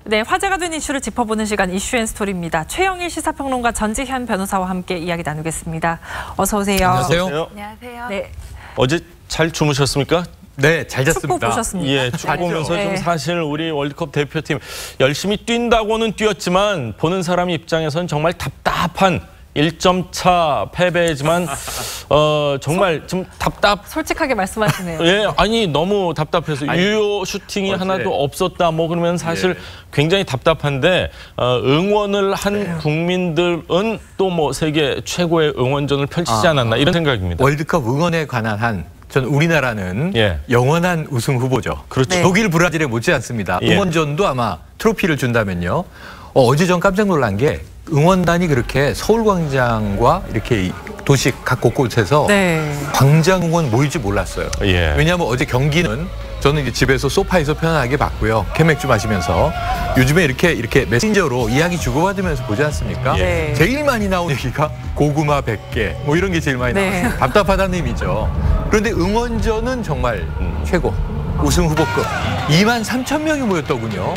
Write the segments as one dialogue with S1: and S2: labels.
S1: 네, 화제가 된 이슈를 짚어보는 시간 이슈앤스토리입니다. 최영일 시사평론가 전지현 변호사와 함께 이야기 나누겠습니다. 어서 오세요.
S2: 안녕하세요.
S3: 안녕하세요.
S1: 네.
S2: 어제 잘 주무셨습니까?
S4: 네, 잘 잤습니다.
S1: 축구 보셨습니까?
S2: 예, 축구 보면서 좀 사실 우리 월드컵 대표팀 열심히 뛴다고는 뛰었지만 보는 사람 입장에서는 정말 답답한 1점 차 패배지만 정말 좀
S1: 솔직하게 말씀하시네요.
S2: 예, 아니 너무 답답해서 유효 슈팅이 하나도 없었다 뭐 그러면 사실 굉장히 답답한데 응원을 한 국민들은 또 뭐 세계 최고의 응원전을 펼치지 않았나 이런 생각입니다.
S4: 월드컵 응원에 관한 한 전 우리나라는 영원한 우승 후보죠.
S2: 그렇죠.
S4: 독일, 브라질에 못지않습니다. 응원전도 아마 트로피를 준다면요. 어제 전 깜짝 놀란 게 응원단이 그렇게 서울광장과 이렇게 도시 각 곳곳에서 광장 응원 모일지 몰랐어요. 왜냐하면 어제 경기는 저는 이제 집에서 소파에서 편안하게 봤고요. 캔맥주 마시면서 요즘에 이렇게 메신저로 이야기 주고받으면서 보지 않습니까? 제일 많이 나온 얘기가 고구마 100개 뭐 이런 게 제일 많이 나와요. 답답하다는 의미죠. 그런데 응원전은 정말 최고. 우승 후보급 23,000명이 모였더군요.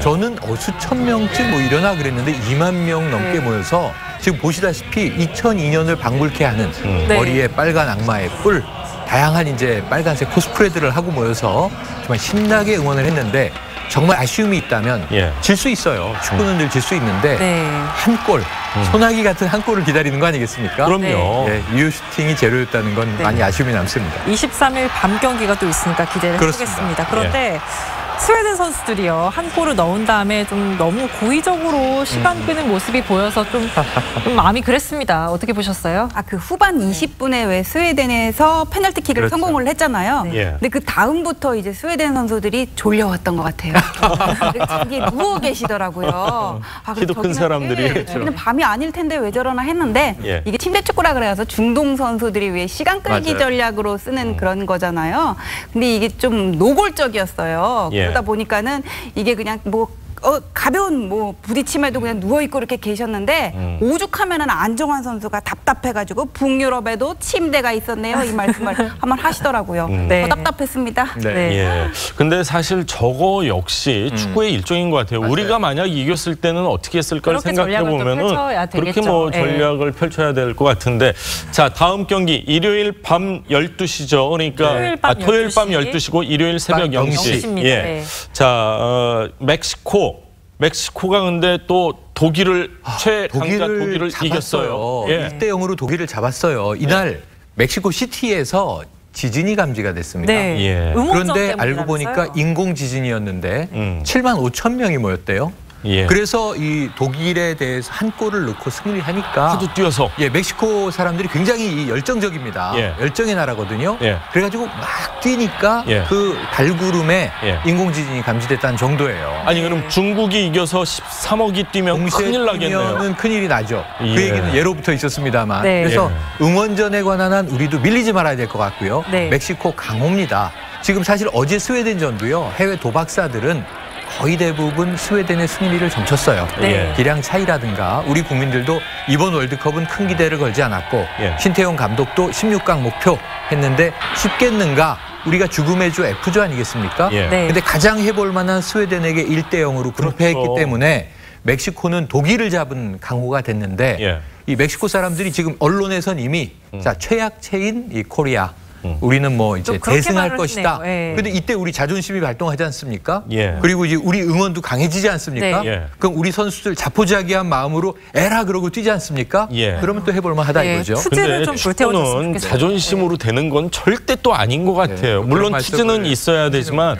S4: 저는 수천 명쯤 뭐 이러나 그랬는데 2만 명 넘게 모여서 지금 보시다시피 2002년을 방불케 하는 머리에 빨간 악마의 뿔, 다양한 이제 빨간색 코스프레들을 하고 모여서 정말 신나게 응원을 했는데 정말 아쉬움이 있다면 질 수 있어요. 축구는 늘 질 수 있는데 한 골, 소나기 같은 한 골을 기다리는 거 아니겠습니까?
S2: 그럼요.
S4: 유효 슈팅이 제로였다는 건 많이 아쉬움이 남습니다.
S1: 23일 밤 경기가 또 있으니까 기대를 해보겠습니다. 그런데 스웨덴 선수들이요. 한 골을 넣은 다음에 좀 너무 고의적으로 시간 끄는 모습이 보여서 좀 마음이 그랬습니다. 어떻게 보셨어요?
S3: 그 후반 20분에 왜 스웨덴에서 페널티킥을 성공을 했잖아요. 근데 그 다음부터 이제 스웨덴 선수들이 졸려왔던 것 같아요. 자기 누워 계시더라고요.
S2: 키도 큰 사람들이.
S3: 저기는 밤이 아닐 텐데 왜 저러나 했는데 이게 침대 축구라 그래서 중동 선수들이 왜 시간 끌기 전략으로 쓰는 그런 거잖아요. 근데 이게 좀 노골적이었어요. 그러다 보니까는 이게 그냥 뭐 가벼운 뭐 부딪힘에도 그냥 누워있고 이렇게 계셨는데 오죽하면은 안정환 선수가 답답해가지고 북유럽에도 침대가 있었네요. 이 말씀을 한번 하시더라고요. 답답했습니다.
S2: 근데 사실 저거 역시 축구의 일종인 것 같아요. 우리가 만약 이겼을 때는 어떻게 했을까를 생각해 보면은 그렇게 뭐 전략을 펼쳐야 될 것 같은데 자 다음 경기 일요일 밤 12시죠. 그러니까 토요일 밤 12시고 일요일 새벽 0시. 자 멕시코가 근데 또 독일을 최강자 독일을 이겼어요.
S4: 1대 0으로 독일을 잡았어요. 이날 멕시코 시티에서 지진이 감지가 됐습니다. 그런데 알고 보니까 인공 지진이었는데 7만 5천 명이 모였대요. 그래서 이 독일에 대해서 한 골을 넣고 승리를 하니까
S2: 하도 뛰어서
S4: 멕시코 사람들이 굉장히 열정적입니다. 열정의 나라거든요. 그래가지고 막 뛰니까 그 발구름에 인공지진이 감지됐다는 정도예요.
S2: 아니 그럼 중국이 이겨서 13억이 뛰면 큰일 나겠네요.
S4: 큰일이 나죠. 그 얘기는 예로부터 있었습니다만. 그래서 응원전에 관한 한 우리도 밀리지 말아야 될 것 같고요. 멕시코 강호입니다. 지금 사실 어제 스웨덴전도요. 해외 도박사들은 거의 대부분 스웨덴의 승리를 점쳤어요. 기량 차이라든가 우리 국민들도 이번 월드컵은 큰 기대를 걸지 않았고 신태용 감독도 16강 목표 했는데 쉽겠는가? 우리가 죽음의 조 F조 아니겠습니까? 근데 가장 해볼 만한 스웨덴에게 1대 0으로 불패했기 때문에 멕시코는 독일을 잡은 강호가 됐는데 이 멕시코 사람들이 지금 언론에선 이미 자 최약체인 이 코리아 우리는 뭐 이제 대승할 것이다. 그런데 이때 우리 자존심이 발동하지 않습니까? 그리고 이제 우리 응원도 강해지지 않습니까? 그럼 우리 선수들 자포자기한 마음으로 에라 그러고 뛰지 않습니까? 그러면 또 해볼 만하다 이거죠.
S1: 투지를 좀 불태워줬으면
S2: 좋겠어요. 자존심으로 되는 건 절대 또 아닌 것 같아요. 물론 투지는 있어야 되지만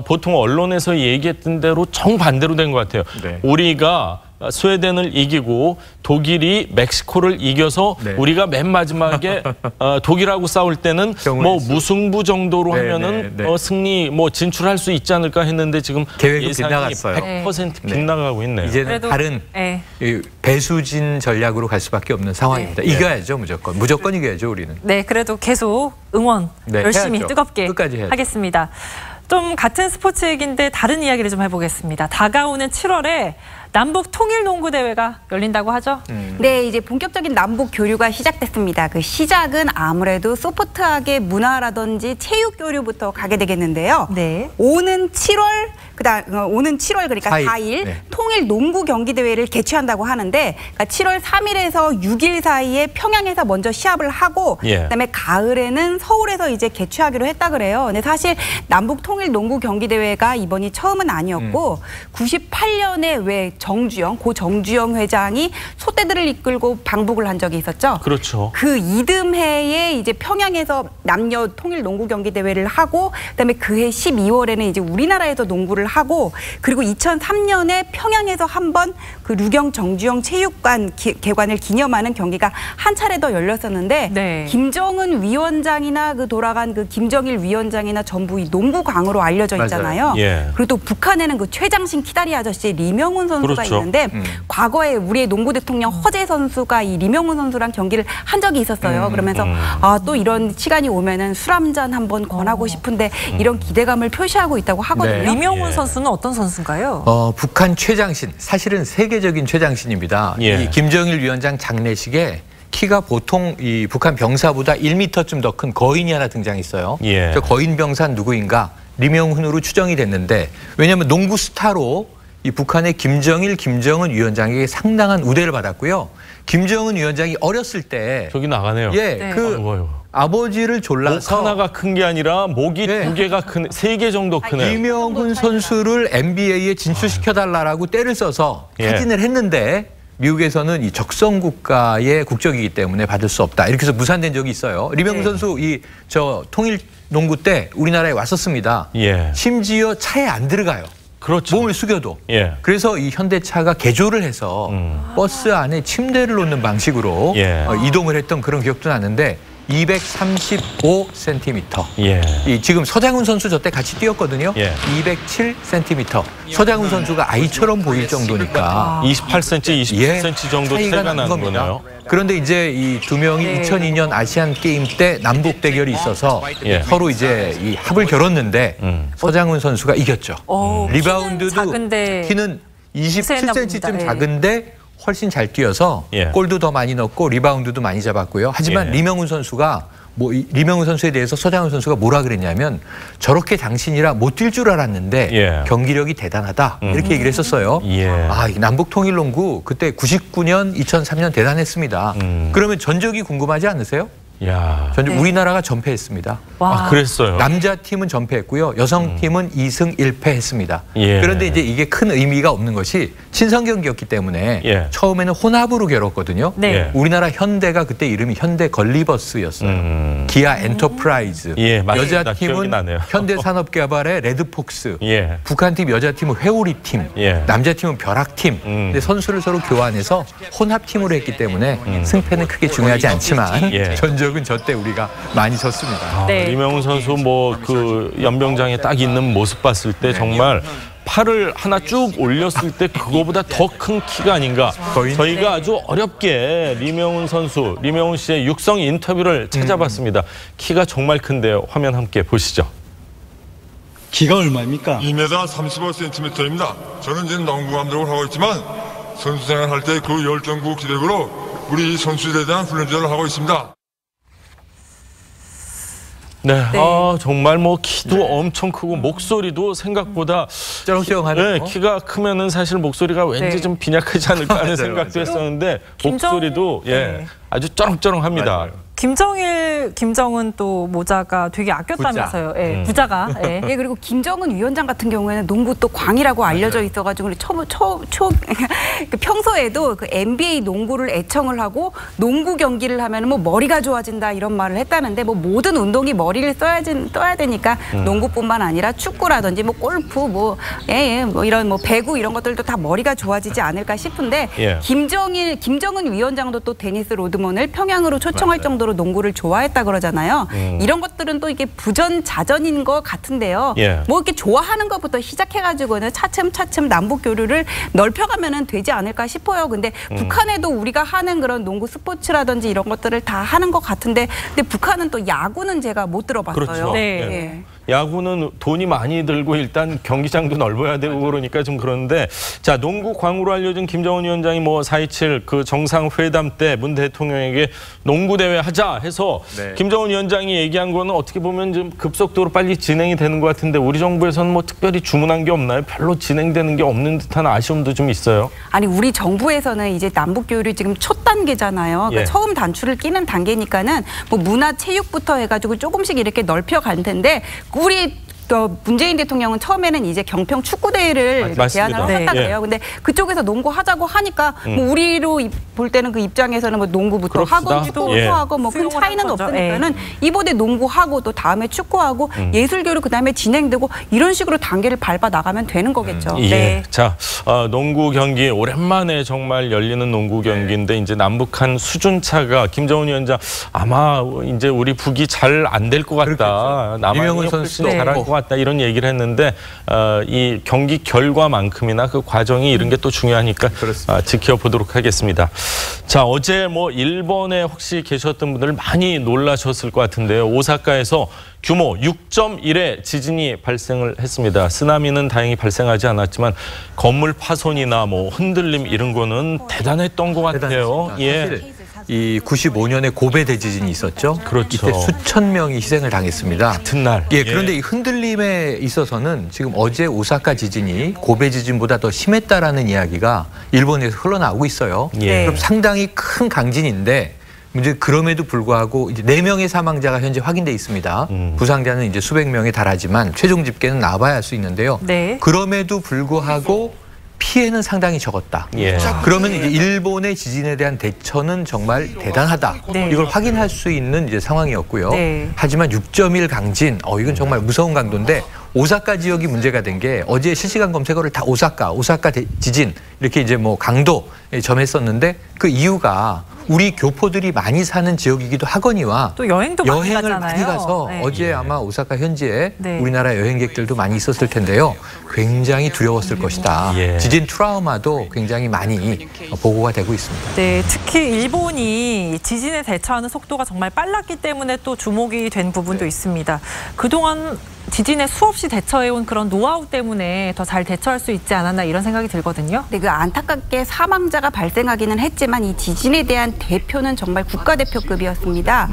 S2: 보통 언론에서 얘기했던 대로 정반대로 된 것 같아요. 우리가 스웨덴을 이기고 독일이 멕시코를 이겨서 우리가 맨 마지막에 독일하고 싸울 때는 뭐 무승부 정도로 하면은 승리 뭐 진출할 수 있지 않을까 했는데 지금
S4: 계획이
S2: 예상이
S4: 빗나갔어요.
S2: 100% 빗나가고 있네요.
S4: 이제는 다른 배수진 전략으로 갈 수밖에 없는 상황입니다. 이겨야죠 무조건. 무조건 이겨야죠 우리는.
S1: 그래도 계속 응원 열심히
S4: 해야죠.
S1: 뜨겁게
S4: 끝까지 해야죠.
S1: 하겠습니다. 좀 같은 스포츠 얘기인데 다른 이야기를 좀 해보겠습니다. 다가오는 7월에 남북 통일 농구 대회가 열린다고 하죠?
S3: 네, 이제 본격적인 남북 교류가 시작됐습니다. 그 시작은 아무래도 소프트하게 문화라든지 체육 교류부터 가게 되겠는데요.
S1: 네.
S3: 오는 7월 그러니까 4일 네. 통일 농구 경기 대회를 개최한다고 하는데 그러니까 7월 3일에서 6일 사이에 평양에서 먼저 시합을 하고 그다음에 가을에는 서울에서 이제 개최하기로 했다 그래요. 근데 사실 남북 통일 농구 경기 대회가 이번이 처음은 아니었고 98년에 왜 고 정주영 회장이 소떼들을 이끌고 방북을 한 적이 있었죠.
S2: 그렇죠.
S3: 그 이듬해에 이제 평양에서 남녀 통일 농구 경기 대회를 하고 그다음에 그해 12월에는 이제 우리나라에서 농구를 하고 그리고 2003년에 평양에서 한번 그 류경 정주영 체육관 개관을 기념하는 경기가 한 차례 더 열렸었는데 네. 김정은 위원장이나 그 돌아간 그 김정일 위원장이나 전부 이 농구광으로 알려져 있잖아요. 예. 그리고 또 북한에는 그 최장신 키다리 아저씨 리명훈 선수가 그렇죠. 있는데 과거에 우리의 농구 대통령 허재 선수가 이 리명훈 선수랑 경기를 한 적이 있었어요. 그러면서 또 이런 시간이 오면은 술 한 잔 한번 권하고 싶은데 이런 기대감을 표시하고 있다고 하거든요.
S1: 네. 리명훈 선수는 어떤 선수인가요?
S4: 북한 최장신, 사실은 세계적인 최장신입니다. 이 김정일 위원장 장례식에 키가 보통 이 북한 병사보다 1m쯤 더 큰 거인이 하나 등장했어요. 그 거인 병사 누구인가? 리명훈으로 추정이 됐는데 왜냐하면 농구 스타로 이 북한의 김정은 위원장에게 상당한 우대를 받았고요. 김정은 위원장이 어렸을 때
S2: 저기 나가네요.
S4: 아버지를 졸라서
S2: 목 하나가 큰 게 아니라 목이 2개가 큰, 3개 정도 크네요.
S4: 리명훈 선수를 NBA에 진출시켜달라고 떼를 써서 타진을 했는데 미국에서는 이 적성 국가의 국적이기 때문에 받을 수 없다. 이렇게 해서 무산된 적이 있어요. 리명훈 선수 통일 농구 때 우리나라에 왔었습니다. 심지어 차에 안 들어가요.
S2: 그렇죠.
S4: 몸을 숙여도. 그래서 이 현대차가 개조를 해서 버스 안에 침대를 놓는 방식으로 이동을 했던 그런 기억도 나는데 235cm. 이 지금 서장훈 선수 저때 같이 뛰었거든요. 207cm. 서장훈 서장훈가 아이처럼 보일 정도니까
S2: 28cm, 27cm 정도 차이가 나는 거네요.
S4: 그런데 이제 이 두 명이 2002년 아시안 게임 때 남북 대결이 있어서 서로 이제 이 합을 겨뤘는데 서장훈 선수가 이겼죠. 리바운드도 키는 27cm쯤 작은데 훨씬 잘 뛰어서 골도 더 많이 넣고 리바운드도 많이 잡았고요. 하지만 리명훈 선수가 리명훈 선수에 대해서 서장훈 선수가 뭐라 그랬냐면 저렇게 장신이라 못 뛸 줄 알았는데 경기력이 대단하다 이렇게 얘기를 했었어요. 이 남북 통일 농구 그때 99년, 2003년 대단했습니다. 그러면 전적이 궁금하지 않으세요? 우리나라가 전패했습니다.
S2: 그랬어요.
S4: 남자 팀은 전패했고요. 여성 팀은 2승 1패 했습니다. 그런데 이제 이게 큰 의미가 없는 것이 친선 경기였기 때문에 처음에는 혼합으로 겨뤘거든요. 우리나라 현대가 그때 이름이 현대 걸리버스였어요. 기아 엔터프라이즈. 여자 팀은 현대산업개발의 레드폭스. 북한 팀 여자 팀은 회오리 팀. 남자 팀은 벼락 팀. 근데 선수를 서로 교환해서 혼합 팀으로 했기 때문에 승패는 크게 중요하지 않지만 전적은 저 때 우리가 많이 졌습니다.
S2: 리명훈 선수 그 연병장에 딱 있는 모습 봤을 때 정말 팔을 하나 쭉 올렸을 때 그거보다 더 큰 키가 아닌가. 저희가 아주 어렵게 리명훈 씨의 육성 인터뷰를 찾아봤습니다. 키가 정말 큰데요. 화면 함께 보시죠.
S5: 키가 얼마입니까?
S6: 2m 35cm입니다. 저는 이제 농구 감독을 하고 있지만 선수 생활할 때 그 열정과 기력으로 우리 선수들에 대한 훈련을 하고 있습니다.
S2: 정말 키도 엄청 크고 목소리도 생각보다
S4: 쩌렁쩌렁하네요.
S2: 키가 크면은 사실 목소리가 왠지 좀 빈약하지 않을까 하는 생각도 했었는데 목소리도 아주 쩌렁쩌렁합니다.
S1: 김정은 또 모자가 되게 아꼈다면서요. 부자가.
S3: 그리고 김정은 위원장 같은 경우에는 농구 또 광이라고 알려져 있어가지고 평소에도 그 NBA 농구를 애청을 하고 농구 경기를 하면 뭐 머리가 좋아진다 이런 말을 했다는데 뭐 모든 운동이 머리를 써야 되니까 농구뿐만 아니라 축구라든지 뭐 골프 뭐 이런 뭐 배구 이런 것들도 다 머리가 좋아지지 않을까 싶은데 김정은 위원장도 또 데니스 로드먼을 평양으로 초청할 정도로 농구를 좋아했다 그러잖아요. 이런 것들은 또 이게 부전자전인 것 같은데요. 뭐 이렇게 좋아하는 것부터 시작해가지고는 차츰차츰 남북 교류를 넓혀가면 되지 않을까 싶어요. 근데 북한에도 우리가 하는 그런 농구 스포츠라든지 이런 것들을 다 하는 것 같은데 근데 북한은 또 야구는 제가 못 들어봤어요.
S2: 그렇죠. 야구는 돈이 많이 들고 일단 경기장도 넓어야 되고 그러니까 좀 그런데 자, 농구 광으로 알려진 김정은 위원장이 뭐 4.27 그 정상회담 때 문 대통령에게 농구 대회 하자 해서 네. 김정은 위원장이 얘기한 거는 어떻게 보면 좀 급속도로 빨리 진행이 되는 것 같은데 우리 정부에서는 뭐 특별히 주문한 게 없나요? 별로 진행되는 게 없는 듯한 아쉬움도 좀 있어요.
S3: 아니 우리 정부에서는 이제 남북 교류이 지금 첫 단계잖아요. 그러니까 예. 처음 단추를 끼는 단계니까는 뭐 문화 체육부터 해가지고 조금씩 이렇게 넓혀 갈 텐데 우리 문재인 대통령은 처음에는 이제 경평 축구대회를 제안을 하셨다 그래요. 근데 그쪽에서 농구 하자고 하니까 뭐 우리로 볼 때는 그 입장에서는 뭐 농구부터 하고 축구부터 하고 뭐 큰 차이는 없으니까는 이번에 농구하고 또 다음에 축구하고 예술교류 그다음에 진행되고 이런 식으로 단계를 밟아 나가면 되는 거겠죠.
S2: 예.
S3: 네.
S2: 자, 농구 경기 오랜만에 정말 열리는 농구 경기인데 이제 남북한 수준 차가 김정은 위원장 아마 이제 우리 북이 잘 안 될 것 같다. 남한이 훨씬 잘할 것 같다. 이런 얘기를 했는데 이 경기 결과만큼이나 그 과정이 이런 게 또 중요하니까 지켜보도록 하겠습니다. 자, 어제 뭐 일본에 혹시 계셨던 분들 많이 놀라셨을 것 같은데요. 오사카에서 규모 6.1의 지진이 발생을 했습니다. 쓰나미는 다행히 발생하지 않았지만 건물 파손이나 뭐 흔들림 이런 거는 대단했던 것 같아요. 예.
S4: 이 95년에 고베 대지진이 있었죠.
S2: 그렇죠.
S4: 이때 수천 명이 희생을 당했습니다.
S2: 같은 날.
S4: 예, 그런데 이 흔들림에 있어서는 지금 어제 오사카 지진이 고베 지진보다 더 심했다라는 이야기가 일본에서 흘러나오고 있어요.
S2: 예.
S4: 그럼 상당히 큰 강진인데 이제 그럼에도 불구하고 이제 4명의 사망자가 현재 확인돼 있습니다. 부상자는 이제 수백 명에 달하지만 최종 집계는 나와봐야 할 수 있는데요.
S3: 네.
S4: 그럼에도 불구하고 피해는 상당히 적었다.
S2: 예.
S4: 그러면 이제 일본의 지진에 대한 대처는 정말 대단하다.
S3: 네.
S4: 이걸 확인할 수 있는 이제 상황이었고요.
S3: 네.
S4: 하지만 6.1 강진, 이건 정말 무서운 강도인데 오사카 지역이 문제가 된 게 어제 실시간 검색어를 다 오사카 지진 이렇게 이제 뭐 강도에 점했었는데 그 이유가 우리 교포들이 많이 사는 지역이기도 하거니와
S1: 또 여행도
S4: 여행을 많이 가서
S1: 네.
S4: 어제 아마 오사카 현지에
S1: 네.
S4: 우리나라 여행객들도 많이 있었을 텐데요. 굉장히 두려웠을 것이다.
S2: 예.
S4: 지진 트라우마도 굉장히 많이 보고가 되고 있습니다.
S1: 네, 특히 일본이 지진에 대처하는 속도가 정말 빨랐기 때문에 또 주목이 된 부분도 있습니다. 그동안 지진에 수없이 대처해온 그런 노하우 때문에 더 잘 대처할 수 있지 않았나 이런 생각이 들거든요.
S3: 네, 그 안타깝게 사망자가 발생하기는 했지만 이 지진에 대한 대표는 정말 국가대표급이었습니다.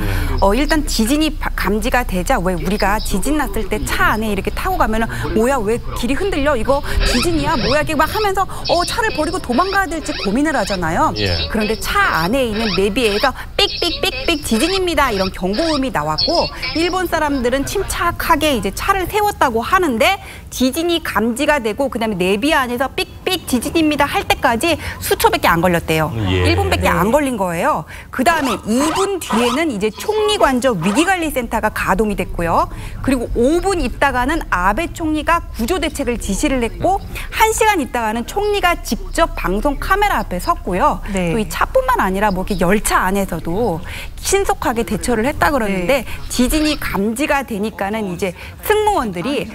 S3: 일단 지진이 감지가 되자 왜 우리가 지진 났을 때 차 안에 이렇게 타고 가면은 뭐야 왜 길이 흔들려 이거 지진이야 뭐야 이렇게 막 하면서 차를 버리고 도망가야 될지 고민을 하잖아요.
S2: 예.
S3: 그런데 차 안에 있는 내비에서 삑삑삑삑 지진입니다 이런 경고음이 나왔고 일본 사람들은 침착하게 이제 차를 세웠다고 하는데 지진이 감지가 되고 그다음에 내비 안에서 삑삑 지진입니다 할 때까지 수초밖에 안 걸렸대요.
S2: 예.
S3: 1분밖에 안 걸린 거예요. 그다음에 2분 뒤에는 이제 총리관저 위기관리센터가 가동이 됐고요. 그리고 5분 있다가는 아베 총리가 구조대책을 지시를 했고 1시간 있다가는 총리가 직접 방송 카메라 앞에 섰고요.
S1: 네.
S3: 또 이 차뿐만 아니라 뭐 이렇게 열차 안에서도 신속하게 대처를 했다 그러는데
S1: 네.
S3: 지진이 감지가 되니까는 이제 승무원들이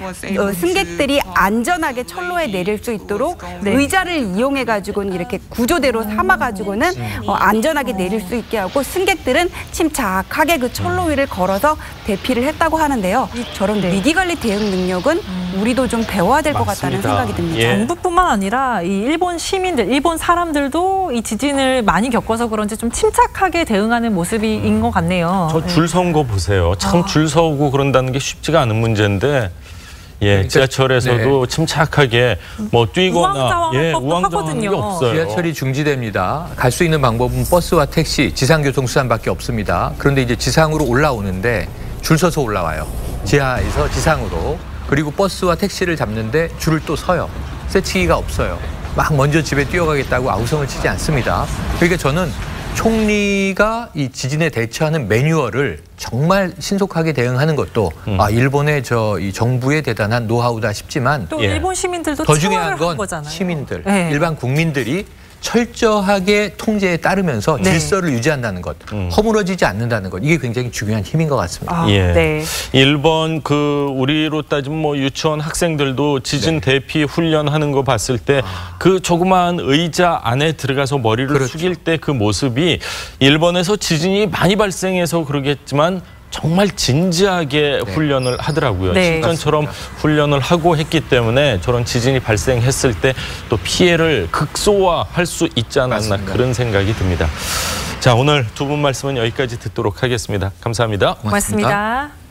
S3: 승객들이 안전하게 철로에 내릴 수 있도록 의자를 이용해 가지고는 이렇게 구조대로 삼아 가지고는 안전하게 내릴 수 있게 하고 승객들은 침착하게 그 철로 위를 걸어서 대피를 했다고 하는데요. 저런 위기관리 대응 능력은 우리도 좀 배워야 될 것 같다는 생각이 듭니다.
S1: 예. 정부뿐만 아니라 이 일본 시민들, 일본 사람들도 이 지진을 많이 겪어서 그런지 좀 침착하게 대응하는 모습인 것 같네요.
S2: 저 줄 선 거 보세요. 참 줄 서고 그런다는 게 쉽지가 않은 문제인데 예, 지하철에서도 침착하게 뭐 뛰거나
S1: 우왕좌왕할
S2: 게 없어요.
S4: 지하철이 중지됩니다. 갈 수 있는 방법은 버스와 택시, 지상교통수단밖에 없습니다. 그런데 이제 지상으로 올라오는데 줄 서서 올라와요. 지하에서 지상으로. 그리고 버스와 택시를 잡는데 줄을 또 서요. 새치기가 없어요. 막 먼저 집에 뛰어가겠다고 아우성을 치지 않습니다. 그러니까 저는 총리가 이 지진에 대처하는 매뉴얼을 정말 신속하게 대응하는 것도 일본의 이 정부의 대단한 노하우다 싶지만
S1: 또 일본 시민들도
S4: 더 중요한 건
S1: 거잖아요.
S4: 시민들, 일반 국민들이 철저하게 통제에 따르면서 질서를 유지한다는 것, 허물어지지 않는다는 것, 이게 굉장히 중요한 힘인 것 같습니다.
S2: 일본 우리로 따지면 뭐 유치원 학생들도 지진 대피 훈련하는 거 봤을 때 그 조그마한 의자 안에 들어가서 머리를 숙일 때 그 모습이 일본에서 지진이 많이 발생해서 그러겠지만 정말 진지하게 훈련을 하더라고요. 실전처럼 훈련을 하고 했기 때문에 저런 지진이 발생했을 때 또 피해를 극소화할 수 있지 않았나 그런 생각이 듭니다. 자, 오늘 두 분 말씀은 여기까지 듣도록 하겠습니다. 감사합니다.
S1: 고맙습니다.